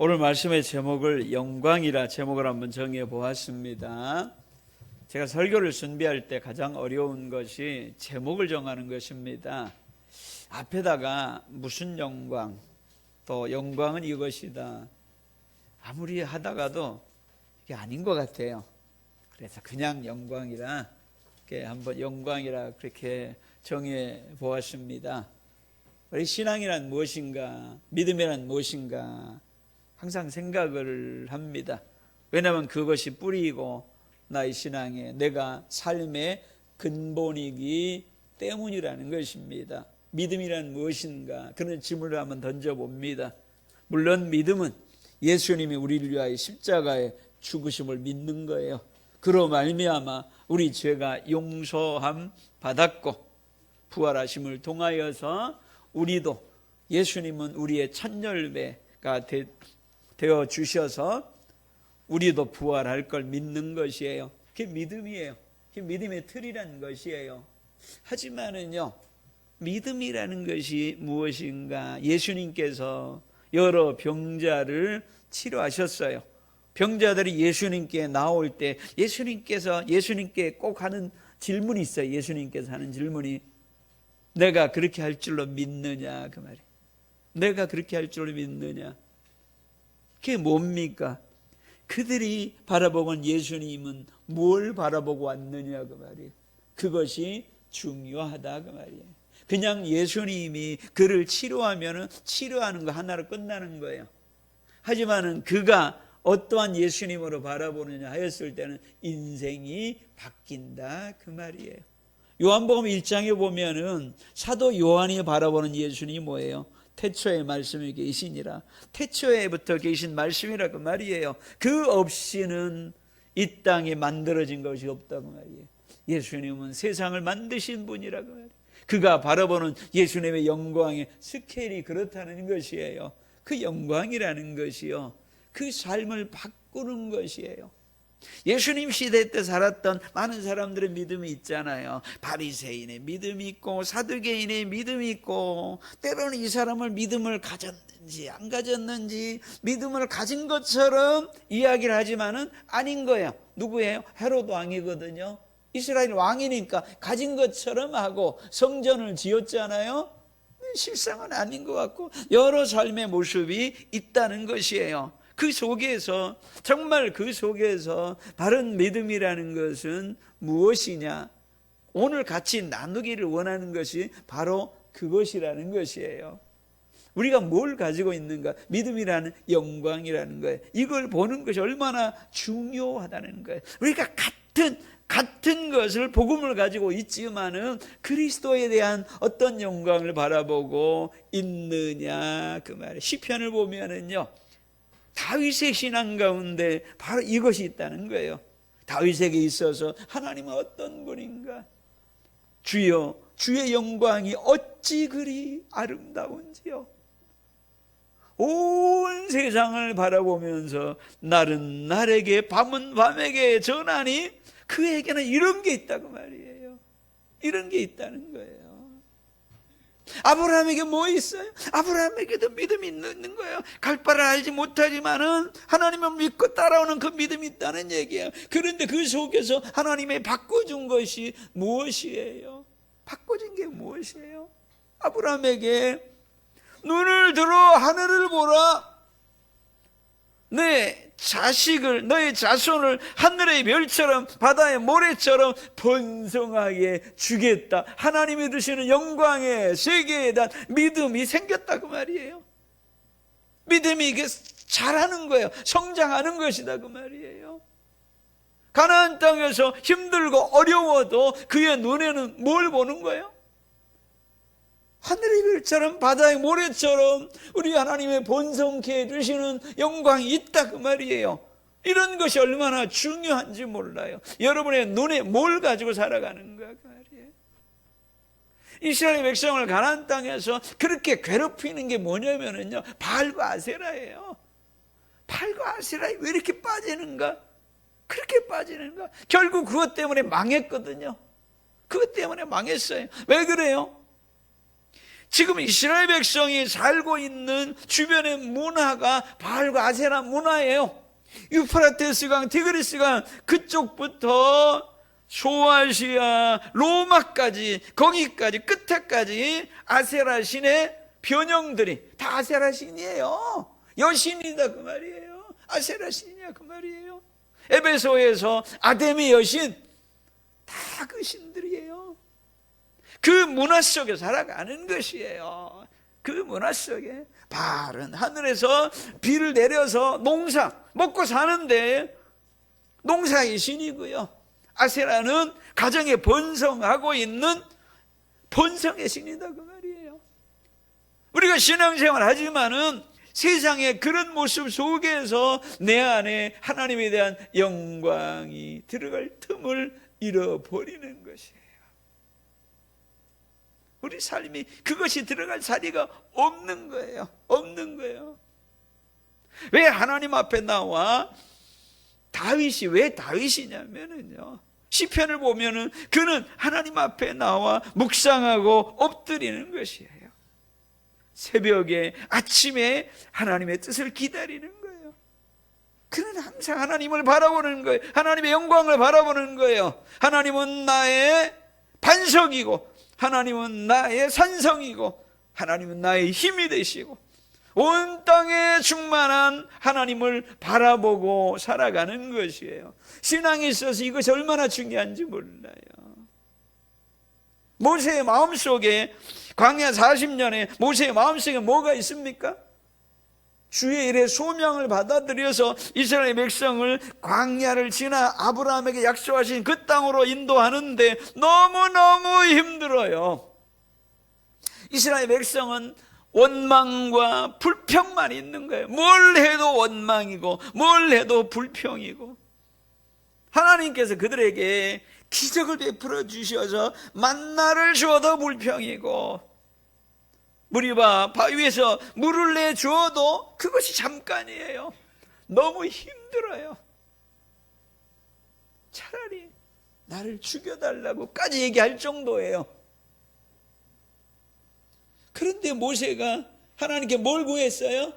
오늘 말씀의 제목을 영광이라 제목을 한번 정해 보았습니다. 제가 설교를 준비할 때 가장 어려운 것이 제목을 정하는 것입니다. 앞에다가 무슨 영광, 또 영광은 이것이다, 아무리 하다가도 이게 아닌 것 같아요. 그래서 그냥 영광이라, 한번 영광이라 그렇게 정해 보았습니다. 우리 신앙이란 무엇인가, 믿음이란 무엇인가 항상 생각을 합니다. 왜냐하면 그것이 뿌리이고 나의 신앙의, 내가 삶의 근본이기 때문이라는 것입니다. 믿음이란 무엇인가, 그런 질문을 한번 던져봅니다. 물론 믿음은 예수님이 우리를 위하여 십자가에 죽으심을 믿는 거예요. 그로 말미암아 우리 죄가 용서함 받았고 부활하심을 통하여서 우리도, 예수님은 우리의 첫 열매가 되어 주셔서 우리도 부활할 걸 믿는 것이에요. 그게 믿음이에요. 그게 믿음의 틀이라는 것이에요. 하지만은요, 믿음이라는 것이 무엇인가? 예수님께서 여러 병자를 치료하셨어요. 병자들이 예수님께 나올 때 예수님께 꼭 하는 질문이 있어요. 예수님께서 하는 질문이, 내가 그렇게 할 줄로 믿느냐, 그 말이에요. 내가 그렇게 할 줄로 믿느냐. 그게 뭡니까? 그들이 바라보는 예수님은 뭘 바라보고 왔느냐, 그 말이에요. 그것이 중요하다, 그 말이에요. 그냥 예수님이 그를 치료하면은 치료하는 거 하나로 끝나는 거예요. 하지만은 그가 어떠한 예수님으로 바라보느냐 하였을 때는 인생이 바뀐다, 그 말이에요. 요한복음 1장에 보면은 사도 요한이 바라보는 예수님이 뭐예요? 태초에 말씀이 계시니라. 태초에부터 계신 말씀이라, 그 말이에요. 그 없이는 이 땅에 만들어진 것이 없다고 말이에요. 예수님은 세상을 만드신 분이라, 그 말이에요. 그가 바라보는 예수님의 영광의 스케일이 그렇다는 것이에요. 그 영광이라는 것이요, 그 삶을 바꾸는 것이에요. 예수님 시대 때 살았던 많은 사람들의 믿음이 있잖아요. 바리새인의 믿음이 있고 사두개인의 믿음이 있고, 때로는 이 사람을 믿음을 가졌는지 안 가졌는지 믿음을 가진 것처럼 이야기를 하지만은 아닌 거예요. 누구예요? 헤롯 왕이거든요. 이스라엘 왕이니까 가진 것처럼 하고 성전을 지었잖아요. 실상은 아닌 것 같고 여러 삶의 모습이 있다는 것이에요. 그 속에서, 정말 그 속에서 바른 믿음이라는 것은 무엇이냐, 오늘 같이 나누기를 원하는 것이 바로 그것이라는 것이에요. 우리가 뭘 가지고 있는가? 믿음이라는 영광이라는 거예요. 이걸 보는 것이 얼마나 중요하다는 거예요. 우리가 같은 것을, 복음을 가지고 있지만은 그리스도에 대한 어떤 영광을 바라보고 있느냐, 그 말이에요. 시편을 보면은요, 다윗의 신앙 가운데 바로 이것이 있다는 거예요. 다윗에게 있어서 하나님은 어떤 분인가? 주여, 주의 영광이 어찌 그리 아름다운지요. 온 세상을 바라보면서 날은 날에게 밤은 밤에게 전하니 그에게는 이런 게 있다고 말이에요. 이런 게 있다는 거예요. 아브라함에게 뭐 있어요? 아브라함에게도 믿음이 있는 거예요. 갈 바를 알지 못하지만은 하나님을 믿고 따라오는 그 믿음이 있다는 얘기예요. 그런데 그 속에서 하나님이 바꿔준 것이 무엇이에요? 바꿔준 게 무엇이에요? 아브라함에게 눈을 들어 하늘을 보라. 내 자식을, 너의 자손을 하늘의 별처럼 바다의 모래처럼 번성하게 주겠다. 하나님이 주시는 영광의 세계에 대한 믿음이 생겼다고 말이에요. 믿음이 이게 자라는 거예요. 성장하는 것이다, 그 말이에요. 가나안 땅에서 힘들고 어려워도 그의 눈에는 뭘 보는 거예요? 하늘의 별처럼 바다의 모래처럼 우리 하나님의 번성케 해주시는 영광이 있다, 그 말이에요. 이런 것이 얼마나 중요한지 몰라요. 여러분의 눈에 뭘 가지고 살아가는가, 그 말이에요. 이스라엘 백성을 가나안 땅에서 그렇게 괴롭히는 게 뭐냐면요, 바알과 아세라예요. 바알과 아세라에 왜 이렇게 빠지는가? 그렇게 빠지는가? 결국 그것 때문에 망했거든요. 그것 때문에 망했어요. 왜 그래요? 지금 이스라엘 백성이 살고 있는 주변의 문화가 바알과 아세라 문화예요. 유프라테스 강, 티그리스 강 그쪽부터 소아시아, 로마까지, 거기까지 끝에까지 아세라 신의 변형들이 다 아세라 신이에요. 여신이다 그 말이에요. 아세라 신이야 그 말이에요. 에베소에서 아데미 여신, 다 그 신들이에요. 그 문화 속에 살아가는 것이에요. 그 문화 속에 바알은 하늘에서 비를 내려서 농사 먹고 사는데 농사의 신이고요. 아세라는 가정에 번성하고 있는 번성의 신이다 그 말이에요. 우리가 신앙생활 하지만은 세상의 그런 모습 속에서 내 안에 하나님에 대한 영광이 들어갈 틈을 잃어버리는 것이에요. 우리 삶이 그것이 들어갈 자리가 없는 거예요. 없는 거예요. 왜 하나님 앞에 나와 다윗이 왜 다윗이냐면은요, 시편을 보면은 그는 하나님 앞에 나와 묵상하고 엎드리는 것이에요. 새벽에, 아침에 하나님의 뜻을 기다리는 거예요. 그는 항상 하나님을 바라보는 거예요. 하나님의 영광을 바라보는 거예요. 하나님은 나의 반석이고, 하나님은 나의 산성이고, 하나님은 나의 힘이 되시고, 온 땅에 충만한 하나님을 바라보고 살아가는 것이에요. 신앙에 있어서 이것이 얼마나 중요한지 몰라요. 모세의 마음속에, 광야 40년에 모세의 마음속에 뭐가 있습니까? 주의 일에 소명을 받아들여서 이스라엘 백성을 광야를 지나 아브라함에게 약속하신 그 땅으로 인도하는데 너무너무 힘들어요. 이스라엘 백성은 원망과 불평만 있는 거예요. 뭘 해도 원망이고 뭘 해도 불평이고, 하나님께서 그들에게 기적을 베풀어 주셔서 만나를 주어도 불평이고, 무리바 바위에서 물을 내주어도 그것이 잠깐이에요. 너무 힘들어요. 차라리 나를 죽여달라고까지 얘기할 정도예요. 그런데 모세가 하나님께 뭘 구했어요?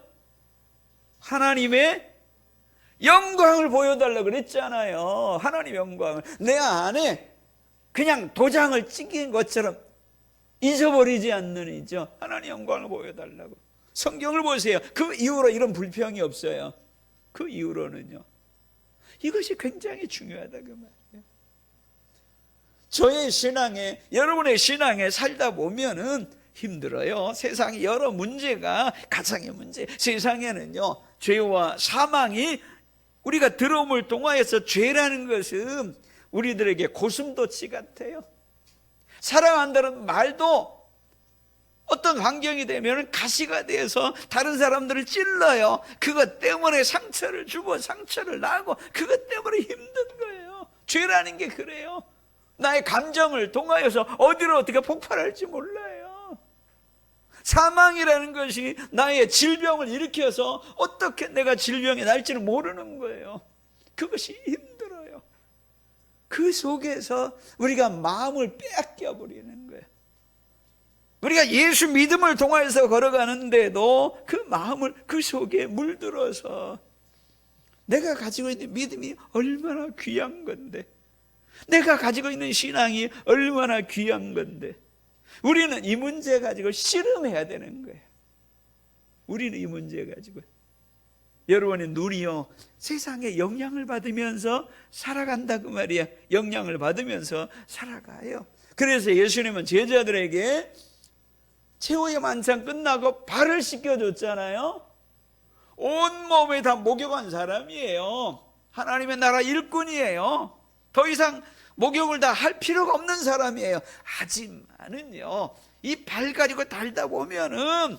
하나님의 영광을 보여달라고 그랬잖아요. 하나님의 영광을. 내 안에 그냥 도장을 찍힌 것처럼 잊어버리지 않는 이죠. 하나님 영광을 보여달라고. 성경을 보세요. 그 이후로 이런 불평이 없어요. 그 이후로는요. 이것이 굉장히 중요하다 그 말이에요. 저의 신앙에, 여러분의 신앙에 살다 보면은 힘들어요. 세상에 여러 문제가, 가정의 문제, 세상에는요 죄와 사망이 우리가 들어옴을 통하여서 죄라는 것은 우리들에게 고슴도치 같아요. 사랑한다는 말도 어떤 환경이 되면 가시가 돼서 다른 사람들을 찔러요. 그것 때문에 상처를 주고 상처를 나고, 그것 때문에 힘든 거예요. 죄라는 게 그래요. 나의 감정을 통하여서 어디로 어떻게 폭발할지 몰라요. 사망이라는 것이 나의 질병을 일으켜서 어떻게 내가 질병이 날지는 모르는 거예요. 그것이 힘들어요. 그 속에서 우리가 마음을 빼앗겨 버리는 거예요. 우리가 예수 믿음을 통해서 걸어가는데도 그 마음을 그 속에 물들어서, 내가 가지고 있는 믿음이 얼마나 귀한 건데, 내가 가지고 있는 신앙이 얼마나 귀한 건데, 우리는 이 문제 가지고 씨름해야 되는 거예요. 우리는 이 문제 가지고. 여러분의 눈이요, 세상에 영향을 받으면서 살아간다 그 말이에요. 영향을 받으면서 살아가요. 그래서 예수님은 제자들에게 최후의 만찬 끝나고 발을 씻겨줬잖아요. 온몸에 다 목욕한 사람이에요. 하나님의 나라 일꾼이에요. 더 이상 목욕을 다 할 필요가 없는 사람이에요. 하지만은요, 이 발 가지고 달다 보면은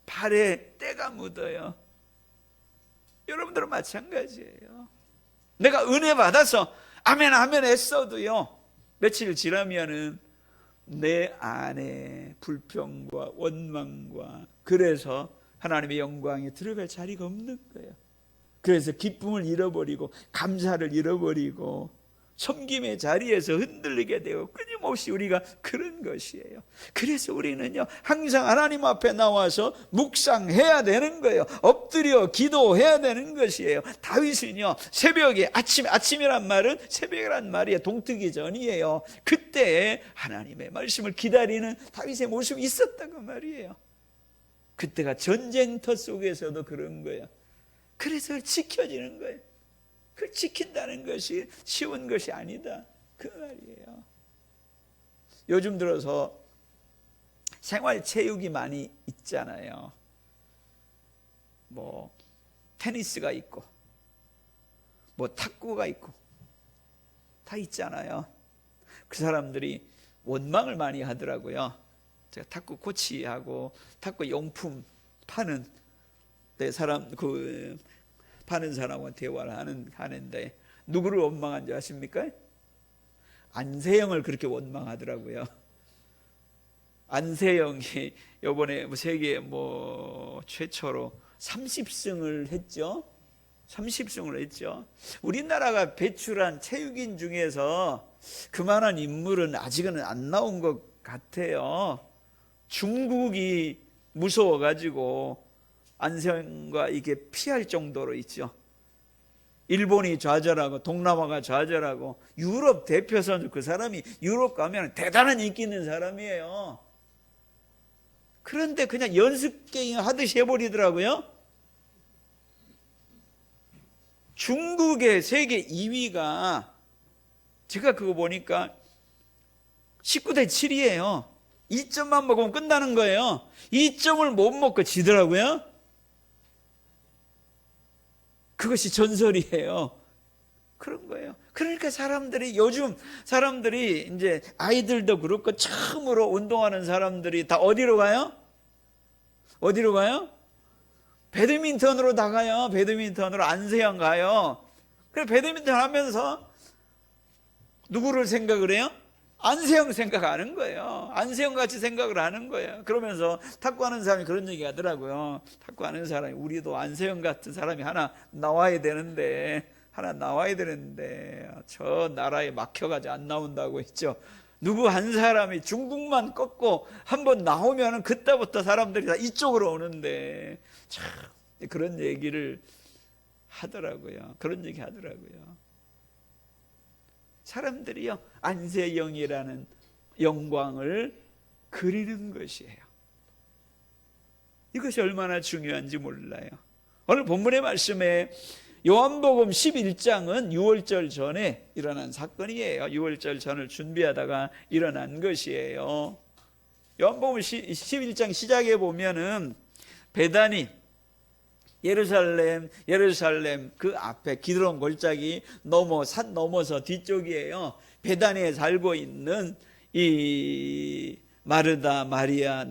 발에 때가 묻어요. 여러분들은 마찬가지예요. 내가 은혜 받아서 아멘 아멘 했어도요, 며칠 지나면은 내 안에 불평과 원망과, 그래서 하나님의 영광에 들어갈 자리가 없는 거예요. 그래서 기쁨을 잃어버리고 감사를 잃어버리고 섬김의 자리에서 흔들리게 되고 끊임없이 우리가 그런 것이에요. 그래서 우리는요 항상 하나님 앞에 나와서 묵상해야 되는 거예요. 엎드려 기도해야 되는 것이에요. 다윗은요 새벽에 아침이란 말은 새벽이란 말이에요. 동트기 전이에요. 그때 하나님의 말씀을 기다리는 다윗의 모습이 있었다고 말이에요. 그때가 전쟁터 속에서도 그런 거예요. 그래서 지켜지는 거예요. 그 지킨다는 것이 쉬운 것이 아니다 그 말이에요. 요즘 들어서 생활체육이 많이 있잖아요. 뭐 테니스가 있고 뭐 탁구가 있고 다 있잖아요. 그 사람들이 원망을 많이 하더라고요. 제가 탁구 코치하고 탁구 용품 파는 파는 사람과 대화를 하는데 누구를 원망한 줄 아십니까? 안세영을 그렇게 원망하더라고요. 안세영이 이번에 세계 최초로 30승을 했죠. 30승을 했죠. 우리나라가 배출한 체육인 중에서 그만한 인물은 아직은 안 나온 것 같아요. 중국이 무서워가지고 안세영과 이게 피할 정도로 있죠. 일본이 좌절하고 동남아가 좌절하고 유럽 대표 선수 그 사람이 유럽 가면 대단한 인기 있는 사람이에요. 그런데 그냥 연습 게임 하듯이 해버리더라고요. 중국의 세계 2위가 제가 그거 보니까 19대 7이에요. 2점만 먹으면 끝나는 거예요. 2점을 못 먹고 지더라고요. 그것이 전설이에요. 그런 거예요. 그러니까 요즘 사람들이 이제 아이들도 그렇고 처음으로 운동하는 사람들이 다 어디로 가요? 어디로 가요? 배드민턴으로 나가요. 배드민턴으로 안세영 가요. 그래 배드민턴 하면서 누구를 생각을 해요? 안세영 생각하는 거예요. 안세영 같이 생각을 하는 거예요. 그러면서 탁구하는 사람이 그런 얘기 하더라고요. 탁구하는 사람이 우리도 안세영 같은 사람이 하나 나와야 되는데 저 나라에 막혀가지고 안 나온다고 했죠. 누구 한 사람이 중국만 꺾고 한번 나오면 그때부터 사람들이 다 이쪽으로 오는데 참 그런 얘기를 하더라고요. 그런 얘기 하더라고요. 사람들이요 안세영이라는 영광을 그리는 것이에요. 이것이 얼마나 중요한지 몰라요. 오늘 본문의 말씀에 요한복음 11장은 유월절 전에 일어난 사건이에요. 유월절 전을 준비하다가 일어난 것이에요. 요한복음 11장 시작에 보면은 베다니 예루살렘 그 앞에 기드론 골짜기 산 넘어서 뒤쪽이에요. 베다니에 살고 있는 이 마르다, 마리아,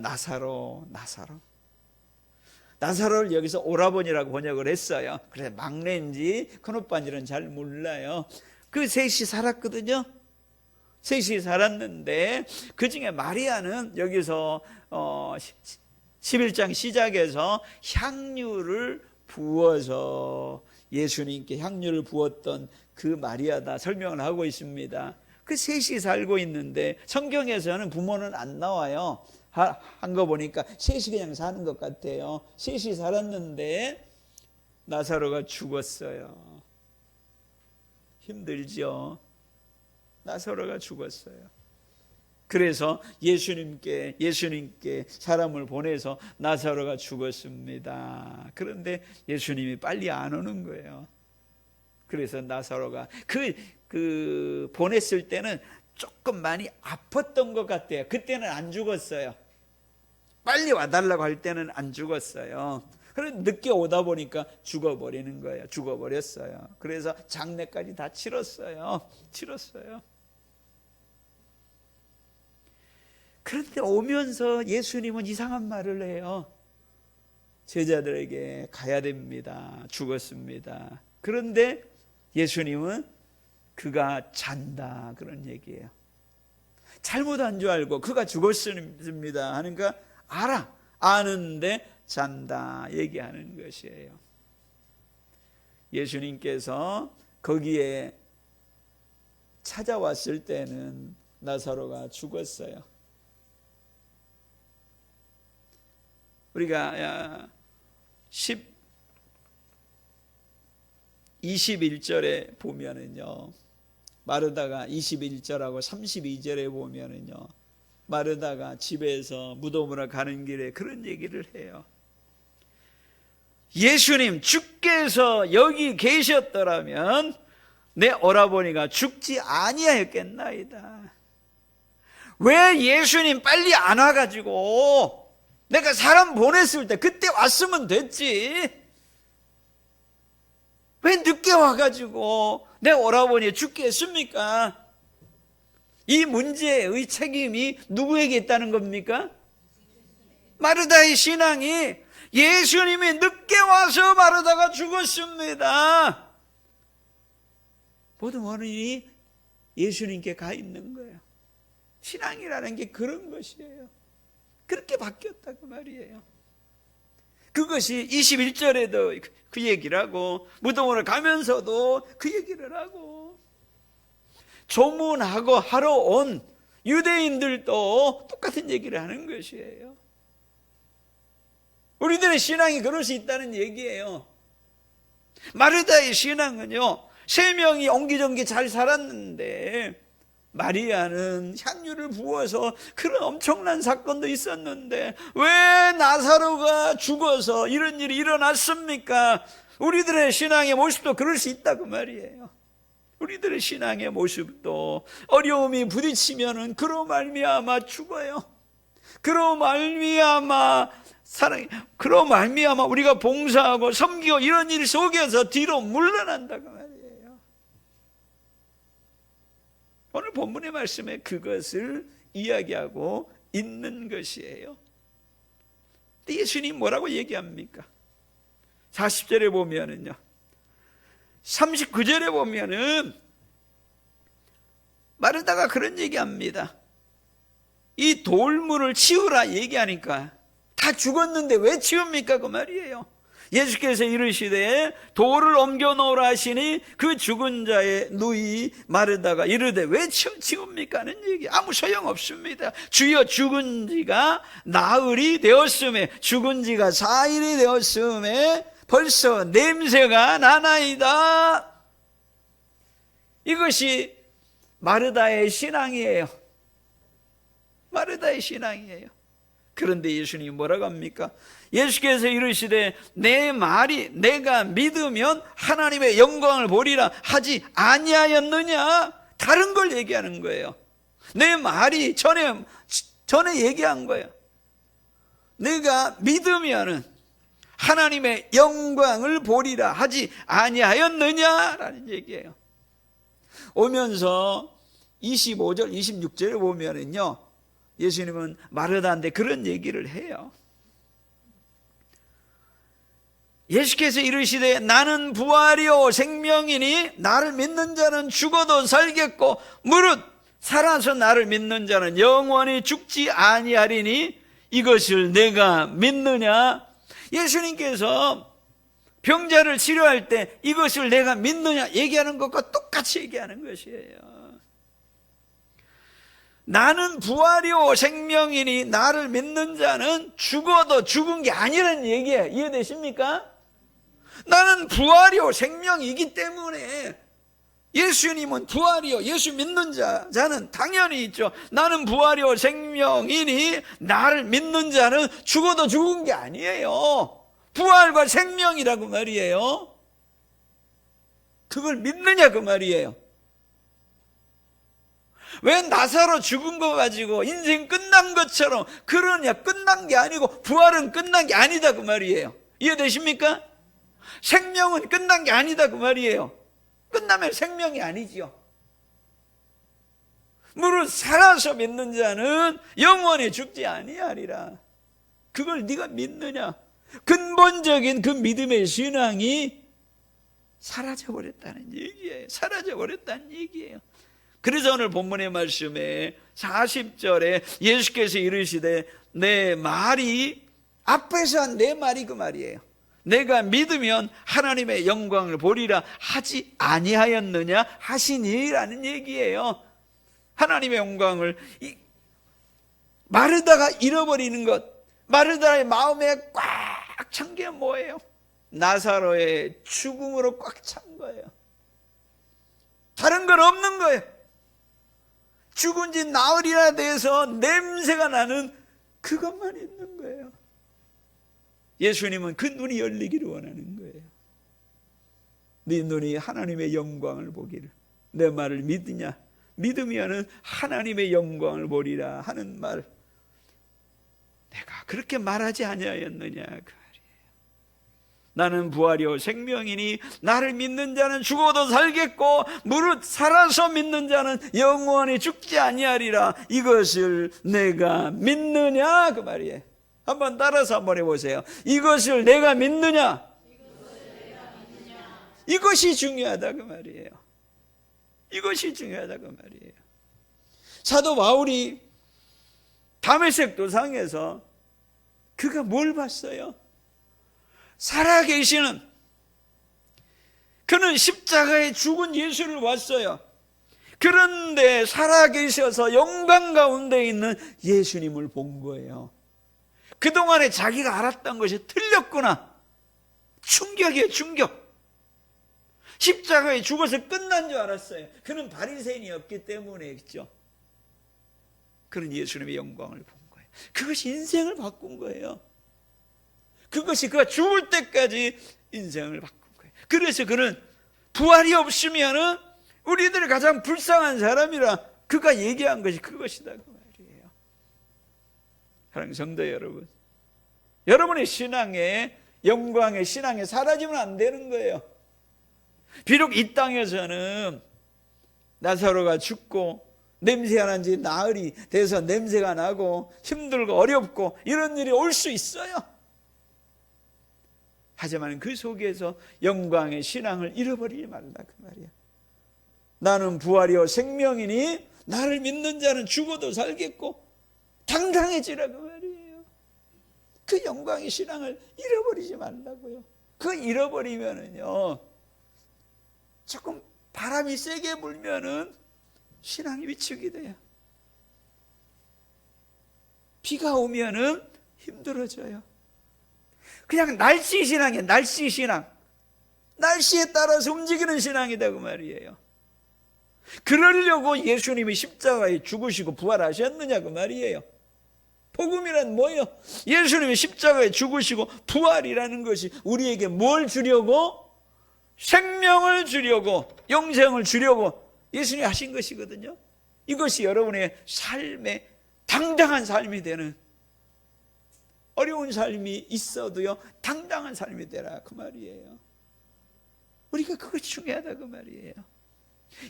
나사로를 여기서 오라버니라고 번역을 했어요. 그래서 막내인지 큰오빠인지는 잘 몰라요. 그 셋이 살았거든요. 셋이 살았는데 그 중에 마리아는 여기서 11장 시작에서 향유를 부어서 예수님께 향유를 부었던 그 마리아다 설명을 하고 있습니다. 그 셋이 살고 있는데 성경에서는 부모는 안 나와요. 한 거 보니까 셋이 그냥 사는 것 같아요. 셋이 살았는데 나사로가 죽었어요. 힘들죠. 나사로가 죽었어요. 그래서 예수님께 사람을 보내서 나사로가 죽었습니다. 그런데 예수님이 빨리 안 오는 거예요. 그래서 나사로가 그 보냈을 때는 조금 많이 아팠던 것 같아요. 그때는 안 죽었어요. 빨리 와달라고 할 때는 안 죽었어요. 그런데 늦게 오다 보니까 죽어버리는 거예요. 죽어버렸어요. 그래서 장례까지 다 치렀어요. 그런데 오면서 예수님은 이상한 말을 해요. 제자들에게 가야 됩니다. 죽었습니다. 그런데 예수님은 그가 잔다 그런 얘기예요. 잘못한 줄 알고 그가 죽었습니다 하니까 아는데 잔다 얘기하는 것이에요. 예수님께서 거기에 찾아왔을 때는 나사로가 죽었어요. 우리가 21절에 보면은요, 마르다가 21절하고 32절에 보면은요, 마르다가 집에서 무덤으로 가는 길에 그런 얘기를 해요. 예수님, 주께서 여기 계셨더라면 내 오라버니가 죽지 아니하였겠나이다. 왜 예수님 빨리 안 와가지고 내가 사람 보냈을 때 그때 왔으면 됐지. 왜 늦게 와가지고 내 오라버니 죽게 했습니까? 이 문제의 책임이 누구에게 있다는 겁니까? 마르다의 신앙이 예수님이 늦게 와서 마르다가 죽었습니다. 모든 원인이 예수님께 가 있는 거예요. 신앙이라는 게 그런 것이에요. 그렇게 바뀌었다고 말이에요. 그것이 21절에도 그 얘기를 하고 무덤으로 가면서도 그 얘기를 하고 조문하고 하러 온 유대인들도 똑같은 얘기를 하는 것이에요. 우리들의 신앙이 그럴 수 있다는 얘기예요. 마르다의 신앙은요, 3명이 옹기종기 잘 살았는데 마리아는 향유를 부어서 그런 엄청난 사건도 있었는데 왜 나사로가 죽어서 이런 일이 일어났습니까? 우리들의 신앙의 모습도 그럴 수 있다고 말이에요. 우리들의 신앙의 모습도 어려움이 부딪히면은 그로 말미암아 죽어요. 그로 말미암아 그로 말미암아 우리가 봉사하고 섬기고 이런 일 속에서 뒤로 물러난다고 말이에요. 오늘 본문의 말씀에 그것을 이야기하고 있는 것이에요. 근데 예수님 뭐라고 얘기합니까? 40절에 보면은요, 39절에 보면은 마르다가 그런 얘기합니다. 이 돌문을 치우라 얘기하니까 다 죽었는데 왜 치웁니까? 그 말이에요. 예수께서 이르시되 돌을 옮겨 놓으라 하시니 그 죽은 자의 누이 마르다가 이르되 왜 치웁니까? 하는 얘기. 아무 소용없습니다. 주여 죽은 지가 나흘이 되었음에 죽은 지가 4일이 되었음에 벌써 냄새가 나나이다. 이것이 마르다의 신앙이에요. 마르다의 신앙이에요. 그런데 예수님이 뭐라고 합니까? 예수께서 이르시되 내 말이 내가 믿으면 하나님의 영광을 보리라 하지 아니하였느냐? 다른 걸 얘기하는 거예요. 내 말이 전에 얘기한 거예요. 내가 믿으면은 하나님의 영광을 보리라 하지 아니하였느냐라는 얘기예요. 오면서 25절 26절에 보면은요, 예수님은 마르다한테 그런 얘기를 해요. 예수께서 이르시되 나는 부활이요 생명이니 나를 믿는 자는 죽어도 살겠고 무릇 살아서 나를 믿는 자는 영원히 죽지 아니하리니 이것을 내가 믿느냐? 예수님께서 병자를 치료할 때 이것을 내가 믿느냐 얘기하는 것과 똑같이 얘기하는 것이에요. 나는 부활이요 생명이니 나를 믿는 자는 죽어도 죽은 게 아니라는 얘기예요. 이해되십니까? 나는 부활이요 생명이기 때문에 예수님은 부활이요 예수 믿는 자는 당연히 있죠. 나는 부활이요 생명이니 나를 믿는 자는 죽어도 죽은 게 아니에요. 부활과 생명이라고 말이에요. 그걸 믿느냐 그 말이에요. 왜 나사로 죽은 거 가지고 인생 끝난 것처럼 그러냐? 끝난 게 아니고 부활은 끝난 게 아니다 그 말이에요. 이해되십니까? 생명은 끝난 게 아니다 그 말이에요. 끝나면 생명이 아니지요. 무릇 살아서 믿는 자는 영원히 죽지 아니하리라. 그걸 네가 믿느냐? 근본적인 그 믿음의 신앙이 사라져버렸다는 얘기예요. 사라져버렸다는 얘기예요. 그래서 오늘 본문의 말씀에 40절에 예수께서 이르시되 내 말이 앞에서 한 내 말이 그 말이에요. 내가 믿으면 하나님의 영광을 보리라 하지 아니하였느냐 하시니라는 얘기예요. 하나님의 영광을 마르다가 잃어버리는 것, 마르다의 마음에 꽉 찬 게 뭐예요? 나사로의 죽음으로 꽉 찬 거예요. 다른 건 없는 거예요. 죽은 지 나흘이나 돼서 냄새가 나는 그것만 있는 거예요. 예수님은 그 눈이 열리기를 원하는 거예요. 네 눈이 하나님의 영광을 보기를. 내 말을 믿으냐? 믿으면은 하나님의 영광을 보리라 하는 말, 내가 그렇게 말하지 아니하였느냐 그 말이에요. 나는 부활이요 생명이니 나를 믿는 자는 죽어도 살겠고 무릇 살아서 믿는 자는 영원히 죽지 아니하리라. 이것을 내가 믿느냐 그 말이에요. 한번 따라서 한번 해보세요. 이것을 내가 믿느냐? 이것이 중요하다 그 말이에요. 이것이 중요하다 그 말이에요. 사도 바울이 다메섹 도상에서 그가 뭘 봤어요? 살아계시는, 그는 십자가에 죽은 예수를 봤어요. 그런데 살아계셔서 영광 가운데 있는 예수님을 본 거예요. 그동안에 자기가 알았던 것이 틀렸구나. 충격이에요, 충격. 십자가에 죽어서 끝난 줄 알았어요. 그는 바리새인이었기 때문에겠죠. 그는 예수님의 영광을 본 거예요. 그것이 인생을 바꾼 거예요. 그것이 그가 죽을 때까지 인생을 바꾼 거예요. 그래서 그는 부활이 없으면은 우리들이 가장 불쌍한 사람이라 그가 얘기한 것이 그것이다 그 말이에요. 사랑하는 성도 여러분, 여러분의 신앙에, 영광의 신앙에 사라지면 안 되는 거예요. 비록 이 땅에서는 나사로가 죽고 냄새가 난 지 나흘이 돼서 냄새가 나고 힘들고 어렵고 이런 일이 올 수 있어요. 하지만 그 속에서 영광의 신앙을 잃어버리지 말라 그 말이야. 나는 부활이요 생명이니 나를 믿는 자는 죽어도 살겠고 당당해지라 그 말이에요. 그 영광의 신앙을 잃어버리지 말라고요. 그거 잃어버리면은요, 조금 바람이 세게 불면은 신앙이 위축이 돼요. 비가 오면은 힘들어져요. 그냥 날씨 신앙이에요. 날씨 신앙. 날씨에 따라서 움직이는 신앙이다 그 말이에요. 그러려고 예수님이 십자가에 죽으시고 부활하셨느냐 그 말이에요. 복음이란 뭐예요? 예수님이 십자가에 죽으시고 부활이라는 것이 우리에게 뭘 주려고? 생명을 주려고, 영생을 주려고 예수님이 하신 것이거든요. 이것이 여러분의 삶의 당당한 삶이 되는, 어려운 삶이 있어도요 당당한 삶이 되라 그 말이에요. 우리가 그것이 중요하다 그 말이에요.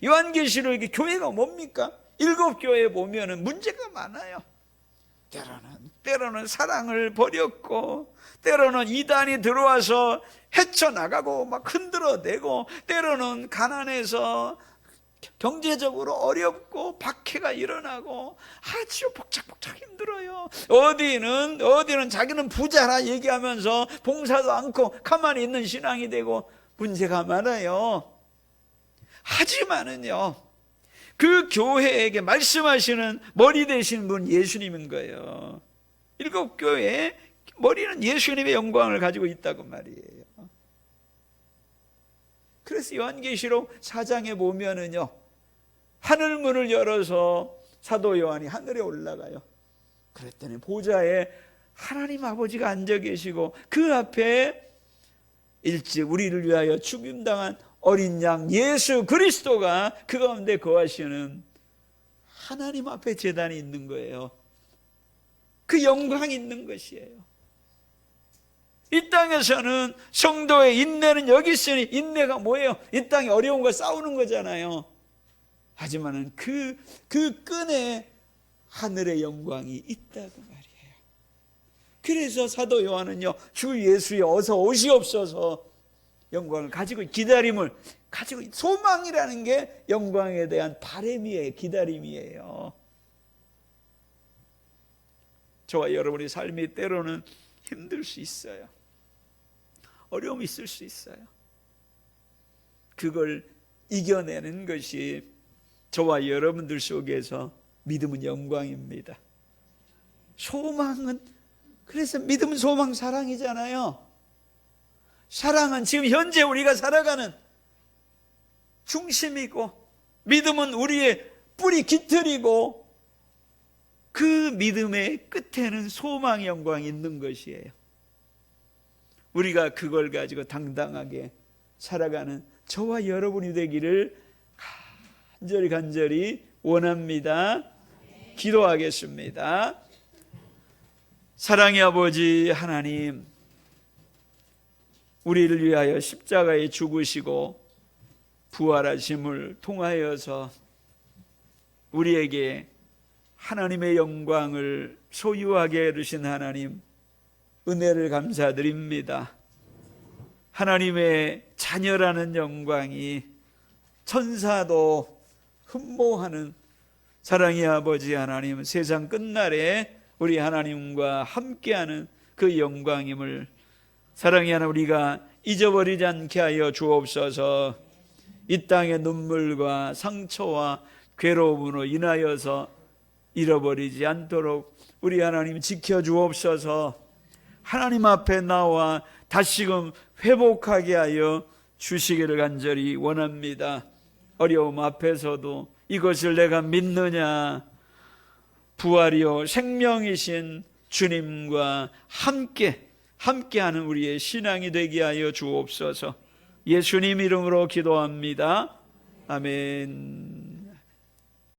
요한계시록의 교회가 뭡니까? 7교회에 보면은 문제가 많아요. 때로는 사랑을 버렸고, 때로는 이단이 들어와서 헤쳐나가고 막 흔들어대고, 때로는 가난해서 경제적으로 어렵고 박해가 일어나고 아주 복잡복잡 힘들어요. 어디는 자기는 부자라 얘기하면서 봉사도 않고 가만히 있는 신앙이 되고 문제가 많아요. 하지만은요, 그 교회에게 말씀하시는 머리 되신 분 예수님인 거예요. 7교회의 머리는 예수님의 영광을 가지고 있다고 말이에요. 그래서 요한계시록 4장에 보면은요, 하늘문을 열어서 사도 요한이 하늘에 올라가요. 그랬더니 보좌에 하나님 아버지가 앉아 계시고 그 앞에 일찍 우리를 위하여 죽임당한 어린 양 예수 그리스도가 그 가운데 거하시는 하나님 앞에 제단이 있는 거예요. 그 영광이 있는 것이에요. 이 땅에서는 성도의 인내는 여기 있으니, 인내가 뭐예요? 이 땅에 어려운 거 싸우는 거잖아요. 하지만은 그 끈에 하늘의 영광이 있다고 말이에요. 그래서 사도 요한은요, 주 예수의 어서 오시옵소서 영광을 가지고, 기다림을 가지고, 소망이라는 게 영광에 대한 바람이에요. 기다림이에요. 저와 여러분의 삶이 때로는 힘들 수 있어요. 어려움이 있을 수 있어요. 그걸 이겨내는 것이 저와 여러분들 속에서 믿음은 영광입니다. 소망은, 그래서 믿음은 소망 사랑이잖아요. 사랑은 지금 현재 우리가 살아가는 중심이고, 믿음은 우리의 뿌리 깃털이고, 그 믿음의 끝에는 소망의 영광이 있는 것이에요. 우리가 그걸 가지고 당당하게 살아가는 저와 여러분이 되기를 간절히 원합니다. 기도하겠습니다. 사랑의 아버지 하나님, 우리를 위하여 십자가에 죽으시고 부활하심을 통하여서 우리에게 하나님의 영광을 소유하게 해주신 하나님, 은혜를 감사드립니다. 하나님의 자녀라는 영광이 천사도 흠모하는 사랑의 아버지 하나님, 세상 끝날에 우리 하나님과 함께하는 그 영광임을 사랑의 하나님, 우리가 잊어버리지 않게 하여 주옵소서. 이 땅의 눈물과 상처와 괴로움으로 인하여서 잃어버리지 않도록 우리 하나님 지켜주옵소서. 하나님 앞에 나와 다시금 회복하게 하여 주시기를 간절히 원합니다. 어려움 앞에서도 이것을 내가 믿느냐, 부활이요 생명이신 주님과 함께하는 우리의 신앙이 되게 하여 주옵소서. 예수님 이름으로 기도합니다. 아멘.